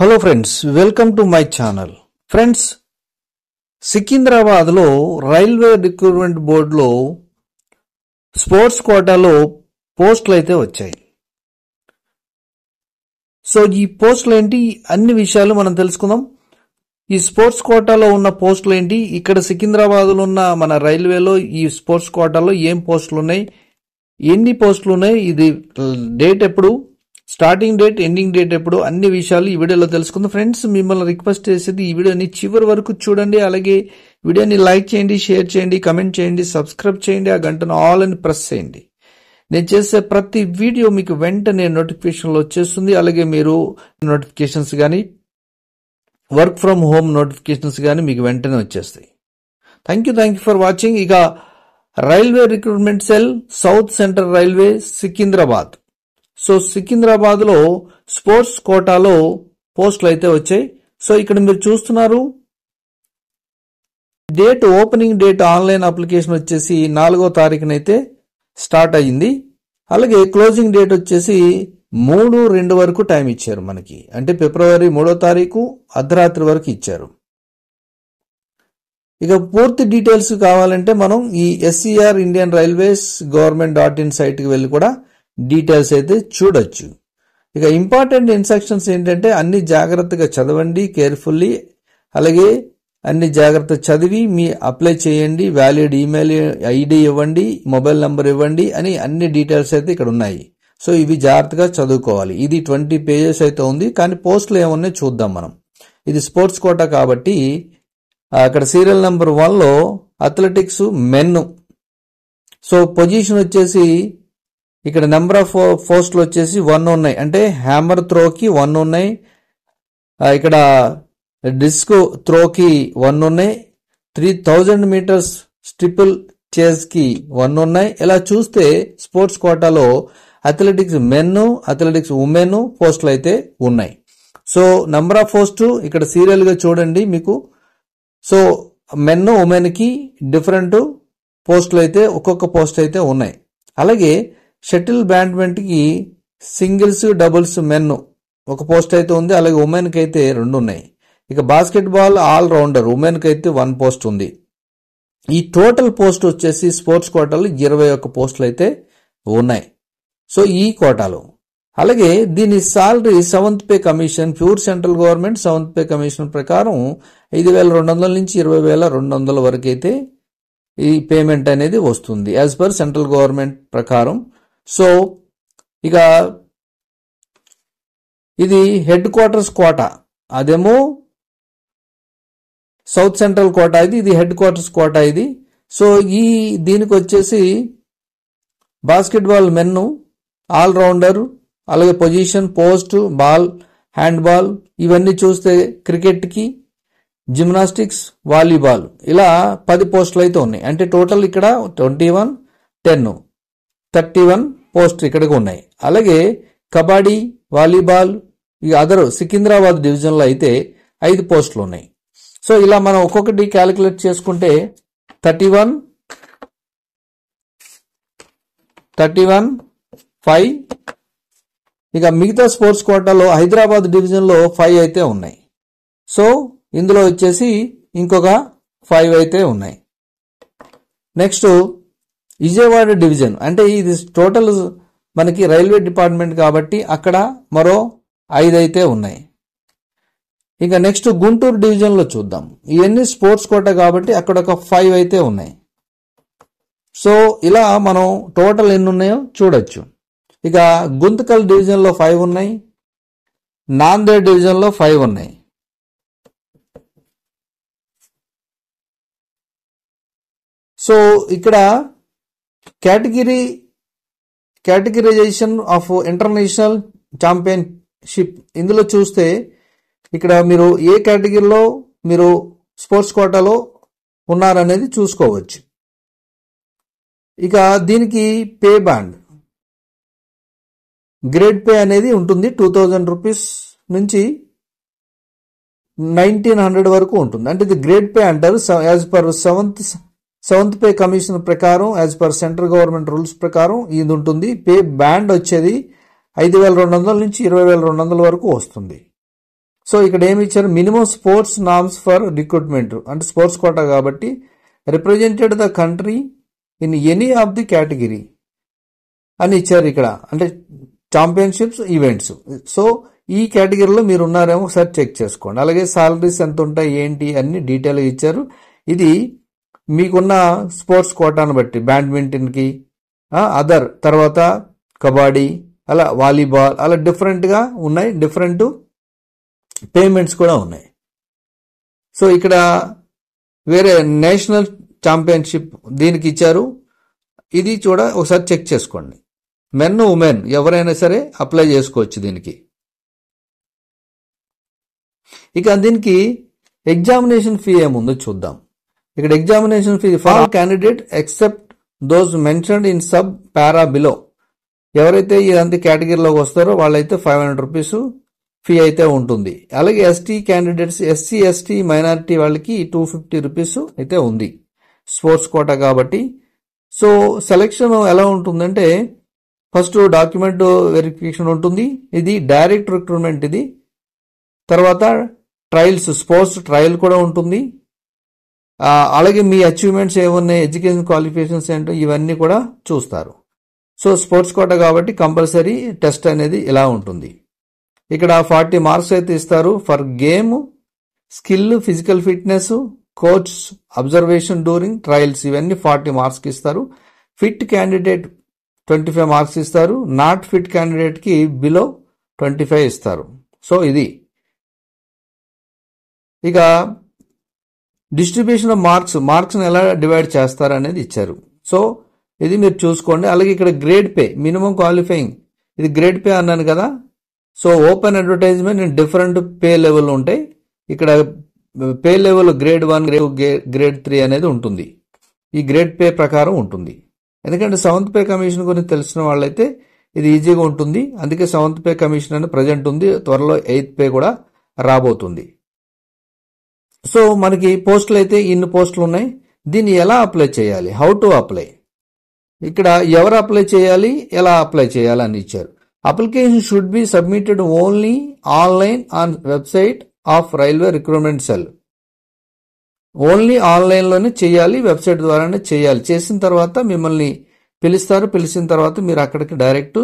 Hello friends, welcome to my channel. Friends, సికింద్రాబాద్లో railway recruitment బోర్డులో sports కోటాలో పోస్టులు అయితే వచ్చాయి. సో ఈ పోస్టులు ఏంటి, అన్ని విషయాలు మనం తెలుసుకుందాం. ఈ స్పోర్ట్స్ కోటాలో ఉన్న పోస్టులు ఏంటి, ఇక్కడ సికింద్రాబాద్లో ఉన్న మన రైల్వేలో ఈ స్పోర్ట్స్ కోటాలో ఏం పోస్టులు ఉన్నాయి, ఎన్ని పోస్టులు ఉన్నాయి, ఇది డేట్ ఎప్పుడు, స్టార్టింగ్ డేట్, ఎండింగ్ డేట్ ఎప్పుడు, అన్ని విషయాలు ఈ వీడియోలో తెలుసుకుందాం. ఫ్రెండ్స్, మిమ్మల్ని రిక్వెస్ట్ చేసేది ఈ వీడియోని చివరి వరకు చూడండి. అలాగే వీడియోని లైక్ చేయండి, షేర్ చేయండి, కమెంట్ చేయండి, సబ్స్క్రైబ్ చేయండి, ఆ గంటను ఆల్ అని ప్రెస్ చేయండి. నేను చేసే ప్రతి వీడియో మీకు వెంటనే నోటిఫికేషన్లో వచ్చేస్తుంది. అలాగే మీరు నోటిఫికేషన్స్ కానీ వర్క్ ఫ్రమ్ హోమ్ నోటిఫికేషన్స్ కానీ మీకు వెంటనే వచ్చేస్తాయి. Thank you for watching. ఇక railway recruitment cell, south central railway, Secunderabad. So Secunderabad లో స్పోర్ట్స్ కోటాలో పోస్టులు అయితే వచ్చాయి. సో ఇక్కడ మీరు చూస్తున్నారు, date, opening date online application వచ్చేసి 4వ తారీఖునైతే స్టార్ట్ అయ్యింది. అలాగే క్లోజింగ్ డేట్ వచ్చేసి 3/2 వరకు టైం ఇచ్చారు మనకి, అంటే ఫిబ్రవరి 3వ తారీఖు అర్ధరాత్రి వరకు ఇచ్చారు. ఇక పూర్తి డీటెయిల్స్ కావాలంటే మనం ఈ SCR ఇండియన్ రైల్వేస్ government.in సైట్కి వెళ్ళి కూడా డీటెయిల్స్ అయితే చూడొచ్చు. ఇక ఇంపార్టెంట్ ఇన్స్ట్రక్షన్స్ ఏంటంటే, అన్ని జాగ్రత్తగా చదవండి, కేర్ఫుల్లీ. అలాగే అన్ని జాగ్రత్త చదివి మీ అప్లై చేయండి, వ్యాలిడ్ ఈమెయిల్ ఐడి ఇవ్వండి, మొబైల్ నంబర్ ఇవ్వండి అని అన్ని డీటెయిల్స్ అయితే ఇక్కడ ఉన్నాయి. సో ఇవి జాగ్రత్తగా చదువుకోవాలి. ఇది 20 పేజెస్ అయితే ఉంది, కానీ పోస్టులు ఏమున్నాయి చూద్దాం మనం. ఇది స్పోర్ట్స్ కోటా కాబట్టి అక్కడ సీరియల్ నెంబర్ 1లో అథ్లెటిక్స్ మెన్. సో పొజిషన్ వచ్చేసి ఇక్కడ నెంబర్ ఆఫ్ పోస్టులు వచ్చేసి 1 ఉన్నాయి, అంటే హ్యామర్ త్రోకి 1 ఉన్నాయి, ఇక్కడ డిస్క్ త్రోకి 1 ఉన్నాయి, 3000 మీటర్స్ స్ట్రిపుల్ చేజ్ కి 1 ఉన్నాయి. ఇలా చూస్తే స్పోర్ట్స్ కోటాలో అథ్లెటిక్స్ మెన్, అథ్లెటిక్స్ ఉమెన్ పోస్టులు అయితే ఉన్నాయి. సో నెంబర్ ఆఫ్ పోస్టు ఇక్కడ సీరియల్ గా చూడండి మీకు. సో మెన్, ఉమెన్ కి డిఫరెంట్ పోస్టులు అయితే, ఒక్కొక్క పోస్ట్ అయితే ఉన్నాయి. అలాగే షటిల్ బ్యాడ్మింటన్కి సింగిల్స్, డబుల్స్ మెన్ ఒక పోస్ట్ అయితే ఉంది, అలాగే ఉమెన్కి అయితే 2 ఉన్నాయి. ఇక బాస్కెట్బాల్ ఆల్ రౌండర్ ఉమెన్కి అయితే 1 పోస్ట్ ఉంది. ఈ టోటల్ పోస్ట్ వచ్చేసి స్పోర్ట్స్ కోటాలో 21 పోస్టులు అయితే ఉన్నాయి. సో ఈ కోటాలో అలాగే దీని salary 7th pay commission, pure central government 7th pay commission ప్రకారం 5,200 నుంచి 20,200 వరకు అయితే ఈ పేమెంట్ అనేది వస్తుంది యాజ్ పర్ సెంట్రల్ గవర్నమెంట్ ప్రకారం. సో ఇక ఇది హెడ్ క్వార్టర్స్ కోటా, అదేమో సౌత్ సెంట్రల్ కోటా, ఇది హెడ్ క్వార్టర్స్ కోటా ఇది. సో దీనికి వచ్చేసి బాస్కెట్బాల్ మెన్, ఆల్ రౌండర్, అలాగే position, post, ball, hand ball, ఇవన్నీ చూస్తే క్రికెట్కి, జిమ్నాస్టిక్స్, వాలీబాల్, ఇలా 10 పోస్టులు అయితే ఉన్నాయి. అంటే టోటల్ ఇక్కడ 21, 10, 31 పోస్టులు ఇక్కడికి ఉన్నాయి. అలాగే కబడ్డీ, వాలీబాల్, ఈ అదర్ సికింద్రాబాద్ డివిజన్లో అయితే 5 పోస్టులు ఉన్నాయి. సో ఇలా మనం ఒక్కొక్కటి క్యాలిక్యులేట్ చేసుకుంటే 31, 5, ఇక మిగతా స్పోర్ట్స్ కోటాలో హైదరాబాద్ డివిజన్లో 5 అయితే ఉన్నాయి. సో ఇందులో వచ్చేసి ఇంకొక 5 అయితే ఉన్నాయి. నెక్స్ట్ విజయవాడ డివిజన్, అంటే ఇది టోటల్ మనకి రైల్వే డిపార్ట్మెంట్ కాబట్టి అక్కడ మరో 5 అయితే ఉన్నాయి. ఇక నెక్స్ట్ గుంటూరు డివిజన్లో చూద్దాం. ఇవన్నీ స్పోర్ట్స్ కోటా కాబట్టి అక్కడ ఒక 5 అయితే ఉన్నాయి. సో ఇలా మనం టోటల్ ఎన్ని ఉన్నాయో చూడొచ్చు. ఇక గుంతకల్ డివిజన్లో 5 ఉన్నాయి, నాందేడ్ డివిజన్లో 5 ఉన్నాయి. సో ఇక్కడ కేటగిరైజేషన్ ఆఫ్ ఇంటర్నేషనల్ ఛాంపియన్షిప్, ఇందులో చూస్తే ఇక్కడ మీరు ఏ కేటగిరీలో మీరు స్పోర్ట్స్ కోటాలో ఉన్నారనేది చూసుకోవచ్చు. ఇక దీనికి పే బ్యాండ్, గ్రేడ్ పే అనేది ఉంటుంది. 2,000 రూపీస్ నుంచి 1,900 వరకు ఉంటుంది. అంటే ఇది గ్రేడ్ పే అంటారు. As per 7th pay commission ప్రకారం, as per central government rules ప్రకారం ఇది ఉంటుంది. పే బ్యాండ్ వచ్చేది 5,200 నుంచి 20,200 వరకు వస్తుంది. సో ఇక్కడ ఏమి ఇచ్చారు, minimum sports norms for recruitment, అంటే స్పోర్ట్స్ కోటా కాబట్టి represented the country in any of the category అని ఇచ్చారు ఇక్కడ, అంటే ఛాంపియన్షిప్స్ ఈవెంట్స్. సో ఈ కేటగిరీలో మీరు ఉన్నారేమో ఒకసారి చెక్ చేసుకోండి. అలాగే సాలరీస్ ఎంత ఉంటాయి ఏంటి అన్ని డీటెయిల్గా ఇచ్చారు. ఇది మీకున్న స్పోర్ట్స్ కోటాను బట్టి బ్యాడ్మింటన్కి, అదర్ తర్వాత కబడ్డీ, అలా వాలీబాల్, అలా డిఫరెంట్గా ఉన్నాయి, డిఫరెంట్ పేమెంట్స్ కూడా ఉన్నాయి. సో ఇక్కడ వేరే నేషనల్ ఛాంపియన్షిప్ దీనికి ఇచ్చారు, ఇది ఒకసారి చెక్ చేసుకోండి. మెన్ ఉమెన్ ఎవరైనా సరే అప్లై చేసుకోవచ్చు దీనికి. ఇక దీనికి ఎగ్జామినేషన్ ఫీ ఏముందో చూద్దాం. ఇక్కడ examination fee for candidate except those mentioned in sub para below, ఎవరైతే ఇదంతా కేటగిరీలోకి వస్తారో వాళ్ళైతే 500 రూపీస్ ఫీ అయితే ఉంటుంది. అలాగే ST candidates, SC ST minority వాళ్ళకి 250 రూపీస్ అయితే ఉంది స్పోర్ట్స్ కోటా కాబట్టి. సో సెలెక్షన్ ఎలా ఉంటుందంటే ఫస్ట్ డాక్యుమెంట్ వెరిఫికేషన్ ఉంటుంది, ఇది డైరెక్ట్ రిక్రూట్మెంట్ ఇది. తర్వాత ట్రయల్స్, స్పోర్ట్స్ ట్రయల్ కూడా ఉంటుంది. అలాగే మీ అచీవ్మెంట్స్ ఏమున్నాయి, ఎడ్యుకేషన్ క్వాలిఫికేషన్స్ ఏంటో ఇవన్నీ కూడా చూస్తారు. సో స్పోర్ట్స్ కోటా కాబట్టి కంపల్సరీ టెస్ట్ అనేది ఇలా ఉంటుంది. ఇక్కడ 40 మార్క్స్ అయితే ఇస్తారు for game, skill, physical fitness, coach observation during trials, ఇవన్నీ 40 మార్క్స్కి ఇస్తారు. ఫిట్ క్యాండిడేట్ 25 మార్క్స్ ఇస్తారు, నాట్ ఫిట్ క్యాండిడేట్కి బిలో 25 ఇస్తారు. సో ఇది ఇక డిస్ట్రిబ్యూషన్ ఆఫ్ మార్క్స్ని ఎలా డివైడ్ చేస్తారు అనేది ఇచ్చారు. సో ఇది మీరు చూసుకోండి. అలాగే ఇక్కడ గ్రేడ్ పే, మినిమం క్వాలిఫైయింగ్, ఇది గ్రేడ్ పే అన్నాను కదా. So open advertisement different pay level ఉంటాయి. ఇక్కడ పే లెవెల్ గ్రేడ్ 1, గ్రేడ్ 3 అనేది ఉంటుంది. ఈ గ్రేడ్ పే ప్రకారం ఉంటుంది. ఎందుకంటే 7th పే కమిషన్ గురించి తెలిసిన వాళ్ళైతే ఇది ఈజీగా ఉంటుంది. అందుకే 7th పే కమిషన్ అని ప్రజెంట్ ఉంది, త్వరలో 8th పే కూడా రాబోతుంది. సో మనకి పోస్టులు అయితే ఇన్ని పోస్టులు ఉన్నాయి. దీన్ని ఎలా అప్లై చేయాలి, హౌ టు అప్లై, ఇక్కడ ఎవరు అప్లై చేయాలి, ఎలా అప్లై చేయాలి అని ఇచ్చారు. Application should be submitted only online on website of railway recruitment cell. Only ఆన్లైన్లోనే చేయాలి, వెబ్సైట్ ద్వారానే చేయాలి. చేసిన తర్వాత మిమ్మల్ని పిలుస్తారు, పిలిచిన తర్వాత మీరు అక్కడికి డైరెక్ట్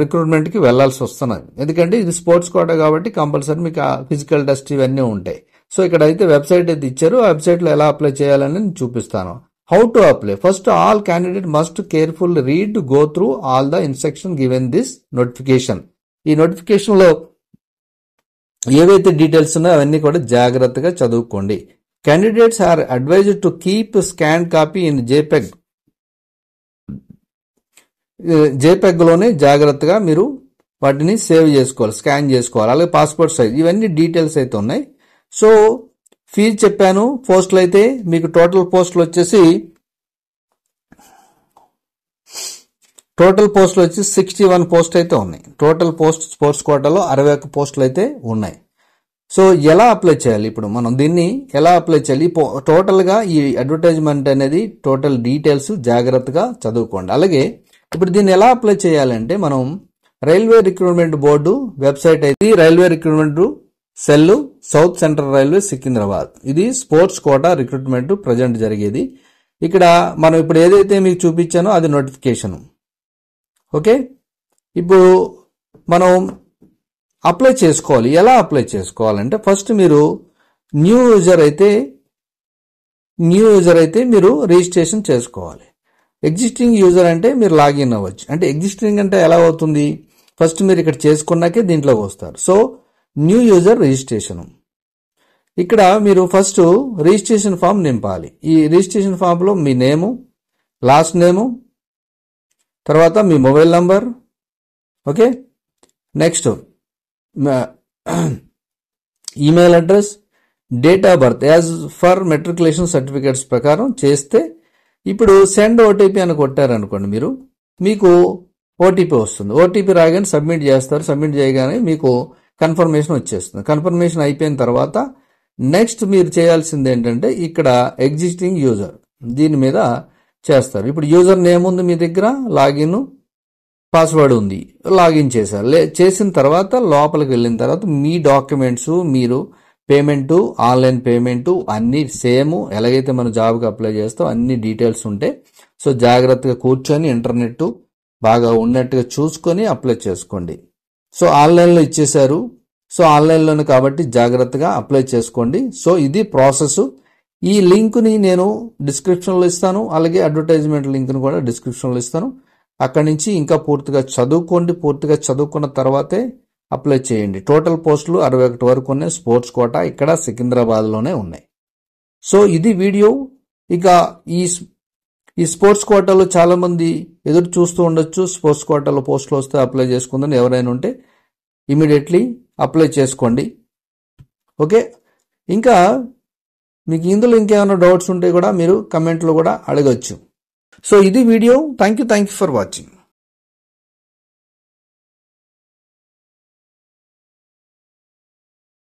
రిక్రూట్మెంట్కి వెళ్లాల్సి వస్తున్నది. ఎందుకంటే ఇది స్పోర్ట్స్ కోటా కాబట్టి కంపల్సరీ మీకు ఫిజికల్ టెస్ట్ ఇవన్నీ ఉంటాయి. సో ఇక్కడ అయితే వెబ్సైట్ అయితే ఇచ్చారు, ఆ వెబ్సైట్లో ఎలా అప్లై చేయాలని నేను చూపిస్తాను. How to apply, first all candidate must careful read, go through all the instruction given this notification. ఈ నోటిఫికేషన్లో ఏవైతే డీటెయిల్స్ ఉన్నాయో అవన్నీ కూడా జాగ్రత్తగా చదువుకోండి. Candidates are advised to keep scan copy in JPEG. జేపెగ్లోనే జాగ్రత్తగా మీరు వాటిని సేవ్ చేసుకోవాలి, స్కాన్ చేసుకోవాలి. అలాగే పాస్పోర్ట్ సైజ్, ఇవన్నీ డీటెయిల్స్ అయితే ఉన్నాయి. సో ఫీజు చెప్పాను. పోస్టులు అయితే మీకు టోటల్ పోస్టులు వచ్చేసి 61 పోస్టులు అయితే ఉన్నాయి. టోటల్ పోస్ట్ స్పోర్ట్స్ కోటాలో 61 పోస్టులు అయితే ఉన్నాయి. సో ఎలా అప్లై చేయాలి, ఇప్పుడు మనం దీన్ని ఎలా అప్లై చేయాలి, టోటల్గా ఈ అడ్వర్టైజ్మెంట్ అనేది టోటల్ డీటెయిల్స్ జాగ్రత్తగా చదువుకోండి. అలాగే ఇప్పుడు దీన్ని ఎలా అప్లై చేయాలంటే మనం రైల్వే రిక్రూట్మెంట్ బోర్డు వెబ్సైట్ అయితే railway recruitment cell, south central railway Secunderabad, ఇది స్పోర్ట్స్ కోటా రిక్రూట్మెంట్ ప్రజెంట్ జరిగేది. ఇక్కడ మనం ఇప్పుడు ఏదైతే మీకు చూపించానో అది నోటిఫికేషన్. ఓకే, ఇప్పుడు మనం అప్లై చేసుకోవాలి. ఎలా అప్లై చేసుకోవాలంటే ఫస్ట్ మీరు న్యూ యూజర్ అయితే మీరు రిజిస్ట్రేషన్ చేసుకోవాలి. ఎగ్జిస్టింగ్ యూజర్ అంటే మీరు లాగిన్ అవ్వచ్చు. అంటే ఎగ్జిస్టింగ్ అంటే ఎలా అవుతుంది, ఫస్ట్ మీరు ఇక్కడ చేసుకున్నాకే దీంట్లోకి వస్తారు. సో న్యూ యూజర్ రిజిస్ట్రేషన్, ఇక్కడ మీరు ఫస్ట్ రిజిస్ట్రేషన్ ఫామ్ నింపాలి. ఈ రిజిస్ట్రేషన్ ఫామ్లో మీ నేము, లాస్ట్ నేము, తర్వాత మీ mobile number, okay, next email address, date of birth as per matriculation certificates ప్రకారం చేస్తే ఇప్పుడు సెండ్ ఓటీపీ అని కొట్టారనుకోండి, మీకు ఓటీపీ వస్తుంది. ఓటీపీ రాగానే సబ్మిట్ చేస్తారు. సబ్మిట్ చేయగానే మీకు కన్ఫర్మేషన్ వచ్చేస్తుంది. కన్ఫర్మేషన్ అయిపోయిన తర్వాత నెక్స్ట్ మీరు చేయాల్సింది ఏంటంటే ఇక్కడ ఎగ్జిస్టింగ్ యూజర్ దీని మీద చేస్తారు. ఇప్పుడు యూజర్ నేమ్ ఉంది మీ దగ్గర, లాగిన్, పాస్వర్డ్ ఉంది, లాగిన్ చేశారు. చేసిన తర్వాత లోపలికి వెళ్ళిన తర్వాత మీ డాక్యుమెంట్స్, మీరు పేమెంటు, ఆన్లైన్ పేమెంటు అన్నీ సేమ్ ఎలాగైతే మనం జాబ్కి అప్లై చేస్తాం అన్ని డీటెయిల్స్ ఉంటే సో జాగ్రత్తగా కూర్చొని ఇంటర్నెట్ బాగా ఉన్నట్టుగా చూసుకొని అప్లై చేసుకోండి. సో ఆన్లైన్లో ఇచ్చేశారు, సో ఆన్లైన్లోనే కాబట్టి జాగ్రత్తగా అప్లై చేసుకోండి. సో ఇది ప్రాసెస్. ఈ లింక్ని నేను డిస్క్రిప్షన్లో ఇస్తాను, అలాగే అడ్వర్టైజ్మెంట్ లింక్ను కూడా డిస్క్రిప్షన్లో ఇస్తాను. అక్కడి నుంచి ఇంకా పూర్తిగా చదువుకోండి. పూర్తిగా చదువుకున్న తర్వాతే అప్లై చేయండి. టోటల్ పోస్టులు 61 వరకు ఉన్నాయి. స్పోర్ట్స్ కోటా ఇక్కడ సికింద్రాబాద్లోనే ఉన్నాయి. సో ఇది వీడియో. ఇక ఈ స్పోర్ట్స్ కోటాలో చాలా మంది ఎదురు చూస్తూ ఉండొచ్చు, స్పోర్ట్స్ కోటాలో పోస్టులు వస్తే అప్లై చేసుకుందని. ఎవరైనా ఉంటే ఇమీడియట్లీ అప్లై చేసుకోండి. ఓకే, ఇంకా మీకు ఇందులో ఇంకేమైనా డౌట్స్ ఉంటే కూడా మీరు కమెంట్లో కూడా అడగచ్చు. సో ఇది video. Thank you for watching.